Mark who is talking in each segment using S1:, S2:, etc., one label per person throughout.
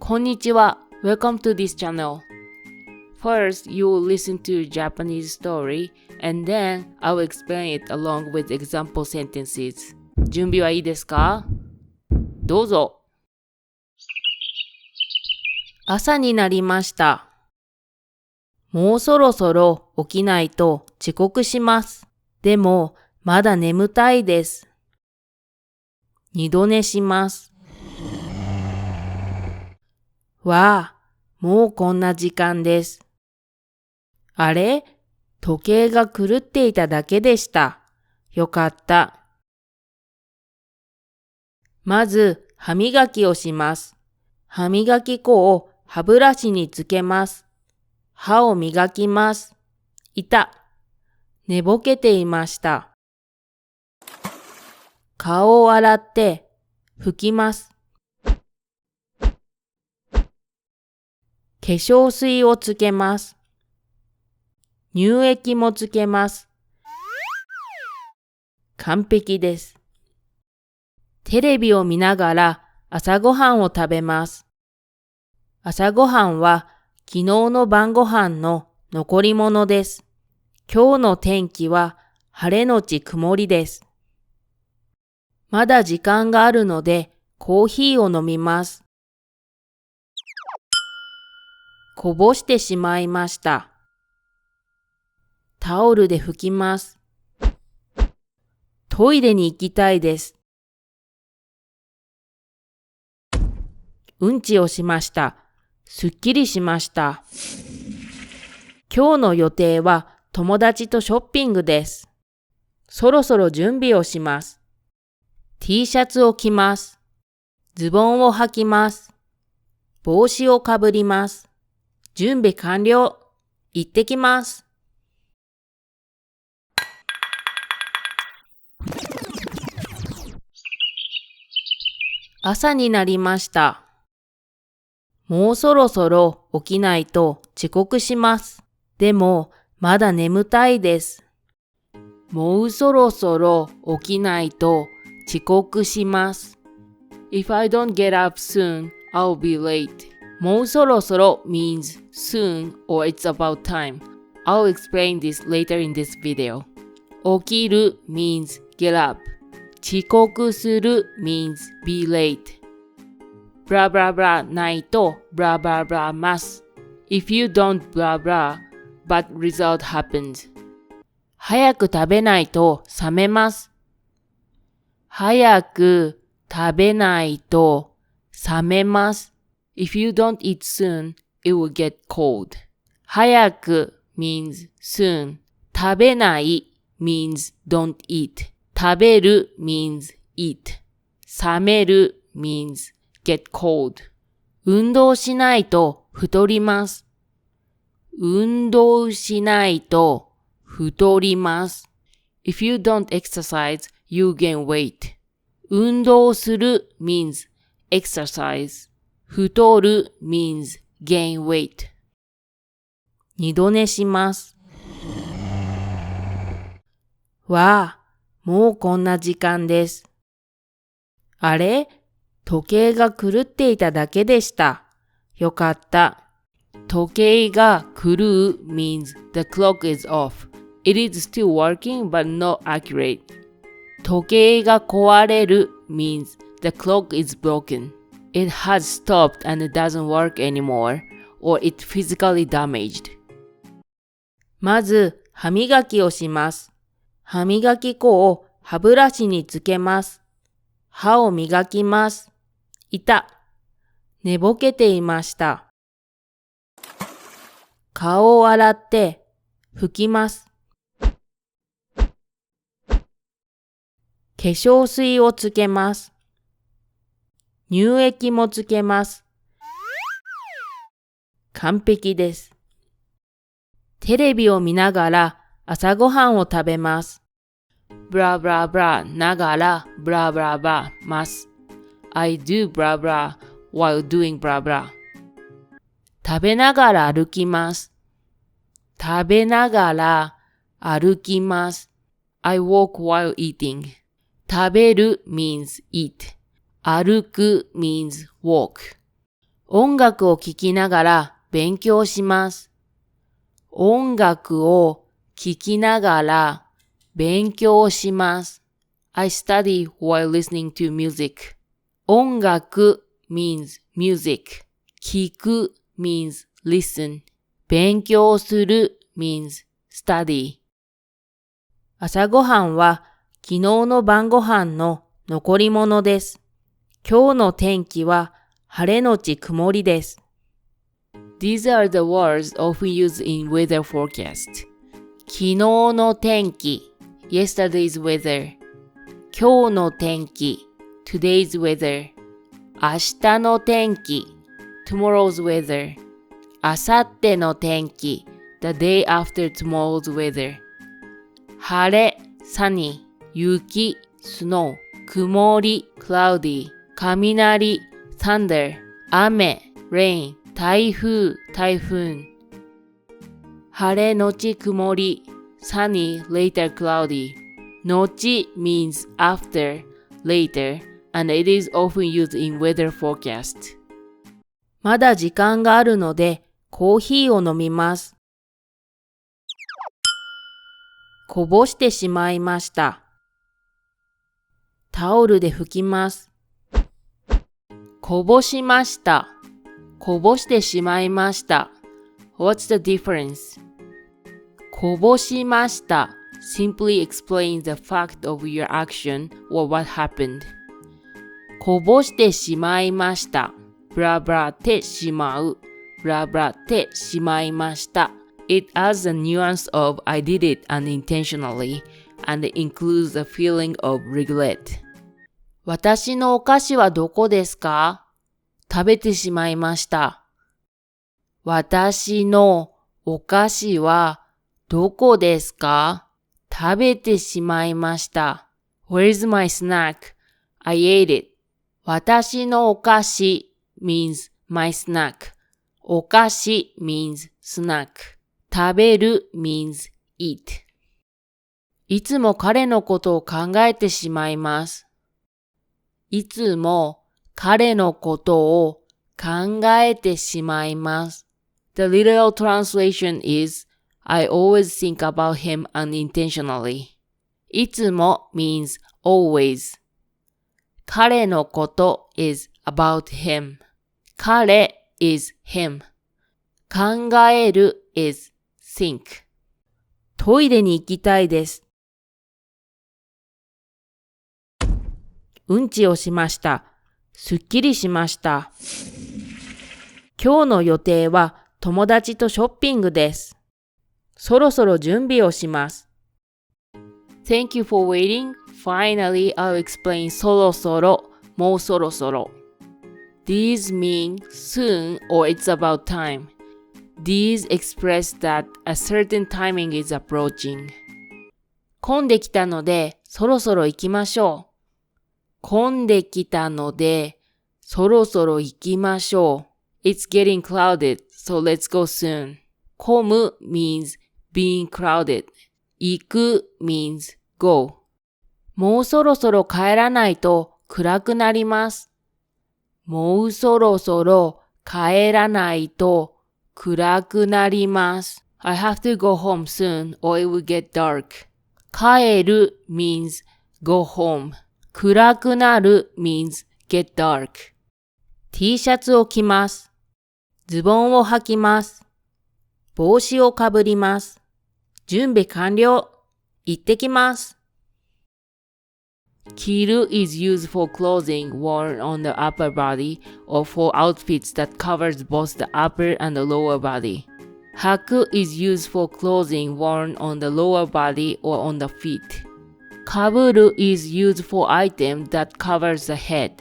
S1: こんにちは。Welcome to this channel. First, you will listen to Japanese story and then I will explain it along with example sentences. 準備はいいですか？どうぞ。朝になりました。もうそろそろ起きないと遅刻します。でも、まだ眠たいです。二度寝します。わあ、もうこんな時間です。あれ？時計が狂っていただけでした。よかった。まず、歯磨きをします。歯磨き粉を歯ブラシにつけます。歯を磨きます。いた。寝ぼけていました。顔を洗って拭きます。化粧水をつけます。乳液もつけます。完璧です。テレビを見ながら朝ごはんを食べます。朝ごはんは昨日の晩ご飯の残り物です。今日の天気は晴れのち曇りです。まだ時間があるのでコーヒーを飲みます。こぼしてしまいました。タオルで拭きます。トイレに行きたいです。うんちをしました。すっきりしました。今日の予定は友達とショッピングです。そろそろ準備をします。T シャツを着ます。ズボンを履きます。帽子をかぶります。準備完了。行ってきます。朝になりました。もうそろそろ起きないと遅刻します。でも、まだ眠たいです。もうそろそろ起きないと遅刻します。If I don't get up soon, I'll be late. もうそろそろ means soon or it's about time. I'll explain this later in this video. 起きる means get up. 遅刻する means be late. ブラブラブラないとブラブラブラます。If you don't blah blah, bad result happens. 早く食べないと冷めます。早く食べないと冷めます。If you don't eat soon, it will get cold. 早く means soon. 食べない means don't eat. 食べる means eat. 冷める means get cold. 運動しないと太ります。運動しないと太ります。If you don't exercise, you gain weight. 運動する means exercise. 太る means gain weight. 二度寝します。わあ、もうこんな時間です。あれ？時計が狂っていただけでした。よかった。時計が狂う means the clock is off. It is still working but not accurate. 時計が壊れる means the clock is broken. It has stopped and doesn't work anymore, or it's physically damaged. まず、歯磨きをします。歯磨き粉を歯ブラシにつけます。歯を磨きます。いた。寝ぼけていました。顔を洗って拭きます。化粧水をつけます。乳液もつけます。完璧です。テレビを見ながら朝ごはんを食べます。ブラブラブラながらブラブラブラます。I do blah blah while doing blah blah. 食べながら歩きます。食べながら歩きます。I walk while eating. 食べる means eat. 歩く means walk. 音楽を聴きながら勉強します。音楽を聴きながら勉強します。I study while listening to music. 音楽 means music. 聴く means listen. 勉強する means study. 朝ごはんは昨日の晩ご飯の残り物です。今日の天気は晴れのち曇りです。These are the words often used in weather forecast. 昨日の天気 yesterday's weather. 今日の天気 today's weather. 明日の天気 tomorrow's weather. 明後日の天気 the day after tomorrow's weather. 晴れ sunny. 雪 snow. 曇り cloudy. 雷 thunder. 雨 rain. 台風 typhoon. 晴れのち曇り sunny later cloudy. のち means after, later, and it is often used in weather forecast. まだ時間があるのでコーヒーを飲みます。こぼしてしまいました。タオルで拭きます。こぼしました。こぼしてしまいました。What's the difference? こぼしました simply explains the fact of your action or what happened. こぼしてしまいました。ブラブラってしまう。ブラブラってしまいました。It adds the nuance of I did it unintentionally and includes the feeling of regret. 私のお菓子はどこですか？食べてしまいました。私のお菓子はどこですか？食べてしまいました。Where's my snack? I ate it. 私のお菓子 means my snack. お菓子 means snack. 食べる means eat. いつも彼のことを考えてしまいます。いつも彼のことを考えてしまいます。The literal translation is I always think about him unintentionally. いつも means always. 彼のこと is about him. 彼 is him. 考える is think. トイレに行きたいです。うんちをしました。すっきりしました。今日の予定は友達とショッピングです。そろそろ準備をします。Thank you for waiting. Finally, I'll explain そろそろ、もうそろそろ。These mean soon or it's about time. These express that a certain timing is approaching. 混んできたので、そろそろ行きましょう。混んできたので、そろそろ行きましょう。It's getting crowded, so let's go soon. 混む means being crowded. 行く means go. もうそろそろ帰らないと暗くなります。もうそろそろ帰らないと暗くなります。I have to go home soon or it will get dark. 帰る means go home. 暗くなる means get dark. T シャツを着ます。ズボンを履きます。帽子をかぶります。準備完了。行ってきます。着る is used for clothing worn on the upper body or for outfits that covers both the upper and the lower body. 履く is used for clothing worn on the lower body or on the feet. かぶる is used for item that covers the head.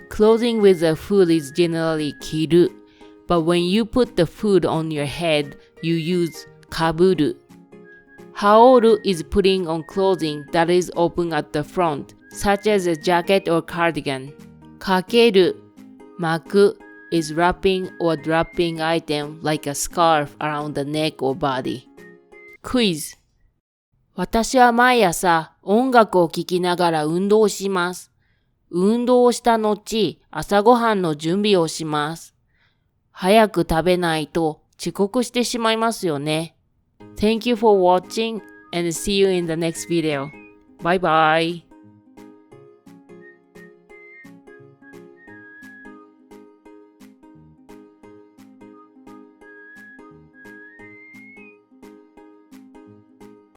S1: Clothing with the food is generally 着る, but when you put the food on your head, you use かぶる. 羽織る is putting on clothing that is open at the front, such as a jacket or cardigan. かける, 巻く is wrapping or draping item like a scarf around the neck or body. Quiz. 私は毎朝音楽を聴きながら運動します。運動した後、朝ごはんの準備をします。早く食べないと遅刻してしまいますよね。Thank you for watching and see you in the next video. Bye bye.